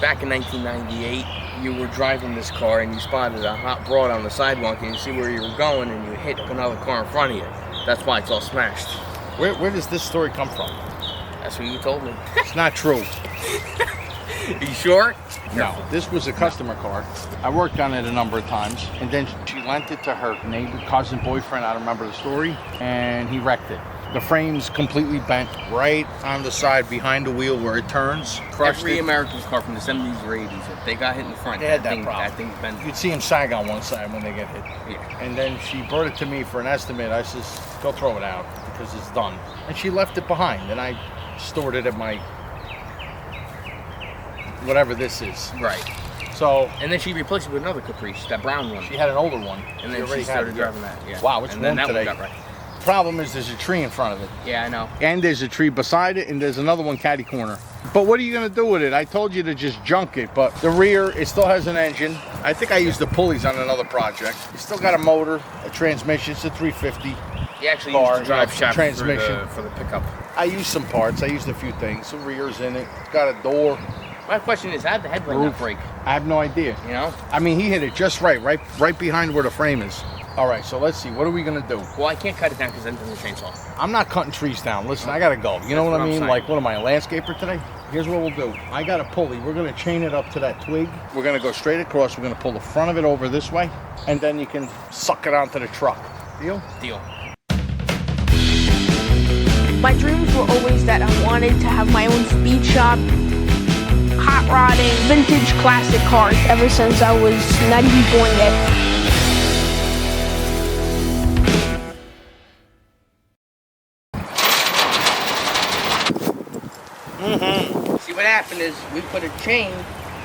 back in 1998, you were driving this car and you spotted a hot broad on the sidewalk and you see where you were going and you hit another car in front of you. That's why it's all smashed. Where does this story come from? That's what you told me. It's not true. Are you sure? No, this was a customer car. I worked on it a number of times, and then she lent it to her neighbor, cousin, boyfriend, I don't remember the story, and he wrecked it. The frame's completely bent right on the side behind the wheel where it turns. Crushed Every it. American car from the 70s or 80s, if they got hit in the front, They had that thing, problem. that thing's bent. You'd see them sag on one side when they get hit. Yeah. And then she brought it to me for an estimate. I says, go throw it out because it's done. And she left it behind, and I stored it at my, whatever this is. Right. So, And then she replaced it with another Caprice, that brown one. she had an older one. And then already she had started it. driving that. Yeah. Wow, it's and then warm that today. one got wrecked. Problem is there's a tree in front of it. Yeah, I know. And there's a tree beside it, and there's another one catty corner. But what are you gonna do with it? I told you to just junk it, but the rear, it still has an engine. I think I used the pulleys on another project. It's still got a motor, a transmission. It's a 350. You actually Car, used the drive shaft transmission. for the pickup. I used some parts. I used a few things. The rear's in it. It's got a door. My question is, how'd the headlight not break? I have no idea. You know? I mean, he hit it just right behind where the frame is. All right, so let's see. What are we gonna do? Well, I can't cut it down because then it's a chainsaw. I'm not cutting trees down. Listen, I gotta go. You know what I mean? Like, what am I, a landscaper today? Here's what we'll do. I got a pulley. We're gonna chain it up to that twig. We're gonna go straight across. We're gonna pull the front of it over this way, and then you can suck it onto the truck. Deal? Deal. My dreams were always that I wanted to have my own speed shop, hot rodding, vintage classic cars ever since I was not even born yet. See, what happened is we put a chain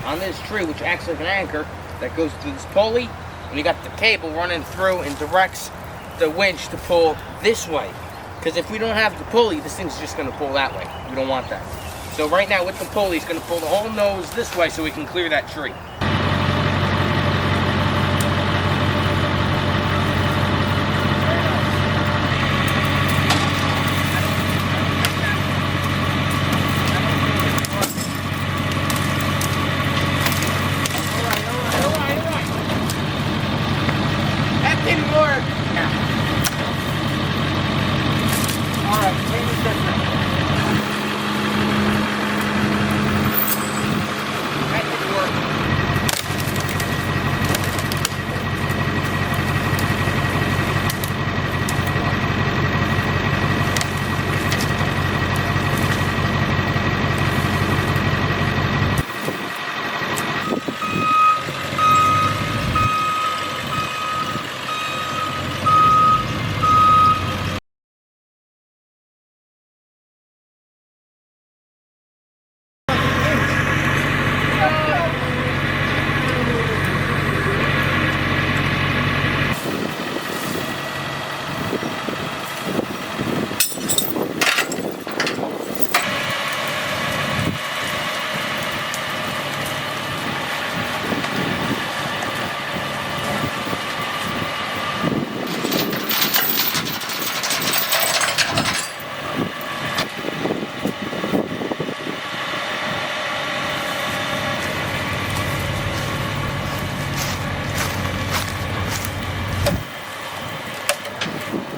on this tree, which acts like an anchor that goes through this pulley, and you got the cable running through and directs the winch to pull this way. Because if we don't have the pulley, this thing's just going to pull that way. We don't want that. So right now with the pulley, it's going to pull the whole nose this way so we can clear that tree. That didn't work. All right, maybe it's different. That didn't work.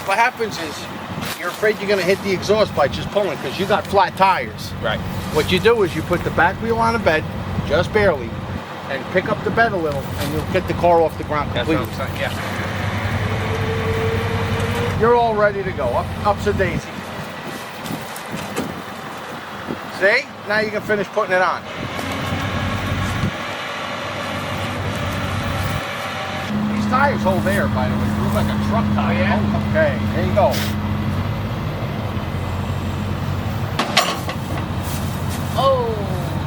What happens is you're afraid you're gonna hit the exhaust by just pulling because you got flat tires. Right. What you do is you put the back wheel on the bed, just barely, and pick up the bed a little, and you'll get the car off the ground That's what completely. I'm saying, yeah. You're all ready to go. Up's a daisy. See? Now you can finish putting it on. These tires hold air, by the way. They look like a truck tire. Oh, yeah? Okay, there you go. Oh,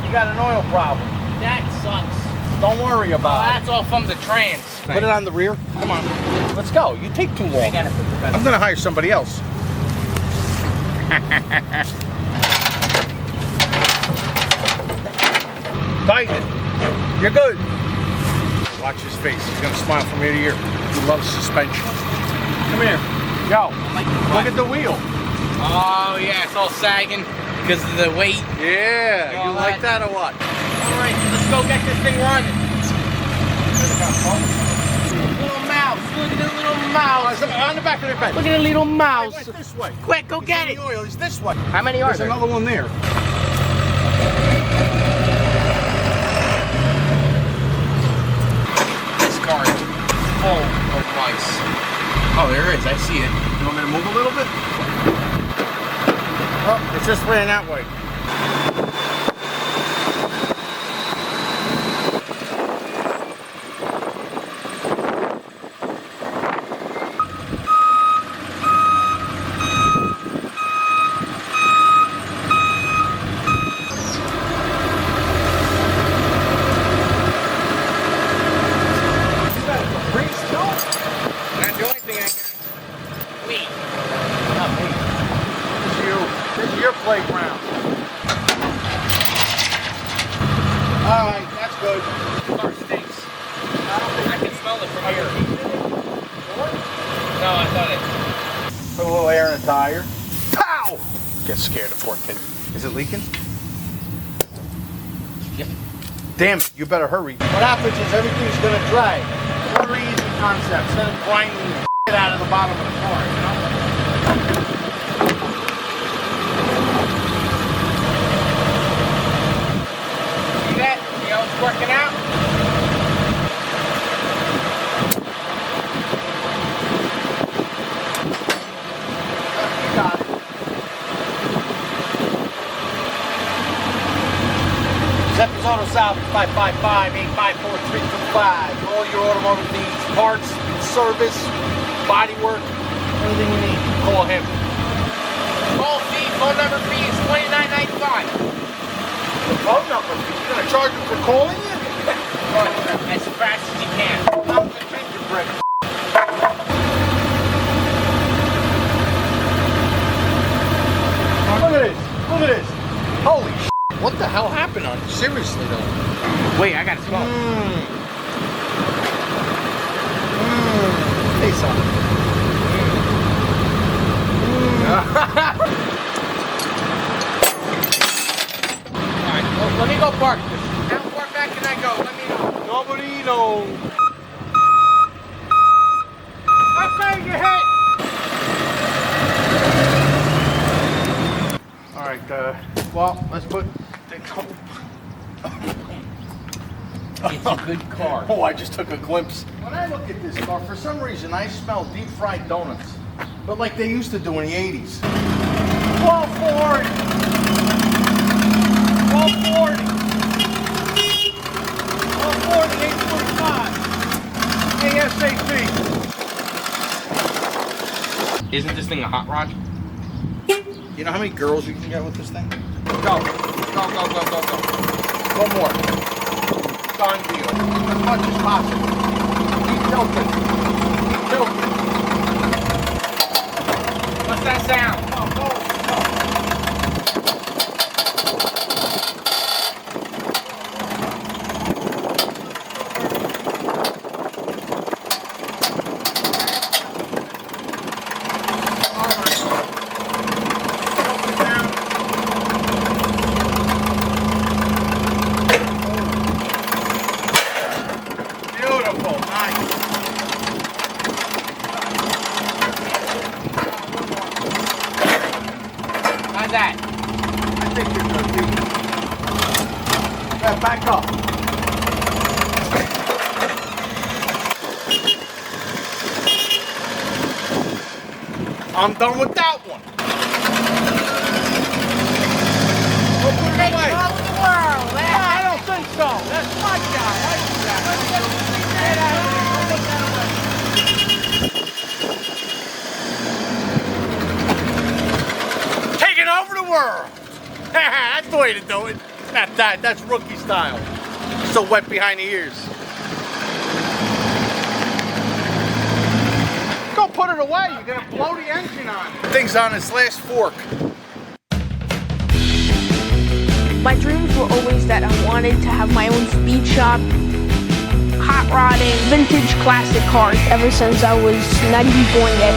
You got an oil problem. that sucks. Don't worry about it. That's all from the trans. Put it on the rear. Come on. Let's go. You take too I long. gotta put the pedal. I'm gonna hire somebody else. Tighten it. You're good. Watch his face. He's gonna smile from ear to ear. He loves suspension. Come here. Yo. Look at the wheel. Oh yeah, it's all sagging because of the weight. Yeah. You You all like that? that or what? All right, go get this thing running. Little mouse. Look at the little mouse. On the back of the bed. Look at the little mouse. Wait, this way. Quick, go get it. The oil is this way. How many are There's there? another one there. This car is full of mice. Oh, there is. I see it. You want me to move a little bit? Oh, it's this way and that way. Playground. Alright, that's good. Car stinks. I can smell it from here. No, I thought it. Put a little air in the tire. Pow! Get scared, the poor kid. Is it leaking? Yep. Damn it, you better hurry. What happens is everything's gonna dry. Very easy concept. Instead of grinding shit out of the bottom of the car, you know? Working out. You got it. Giuseppe's Auto South, 555-854-325. For all your automotive needs, parts, service, body work, anything you need, call him. Phone number fee is $29.95. The phone number, you're gonna charge him for calling you? As fast as you can. I'm the gingerbread. Look at this. Look at this. Holy shit. What the hell happened on it? Seriously though. Wait, I gotta smell. Say something. Alright, well, let me go park this. How far back can I go? Let me know. Nobody knows. Okay, you hit. All right. Well, let's put. It's a good car. Oh, I just took a glimpse. When I look at this car, for some reason, I smell deep fried donuts, but like they used to do in the '80s. 1240. 1240. 1240, 845. ASAP. Isn't this thing a hot rod? You know how many girls you can get with this thing? Go. Go, go, go, go, go. One more. Done deal. As much as possible. Keep tilting. Keep tilting. What's that sound? Oh, go, Beautiful, nice. How's that? I think you're good, dude. Yeah, back up. I'm done with that one. Go put it away. All over the world, No, I don't think so. That's my guy. I do that. Taking over the world. That's the way to do it. Not that. That's rookie style. So wet behind the ears. Go put it away. You're gonna blow the engine on it. Thing's on its last fork. My dreams were always that I wanted to have my own speed shop, hot rodding, vintage classic cars ever since I was not even born yet.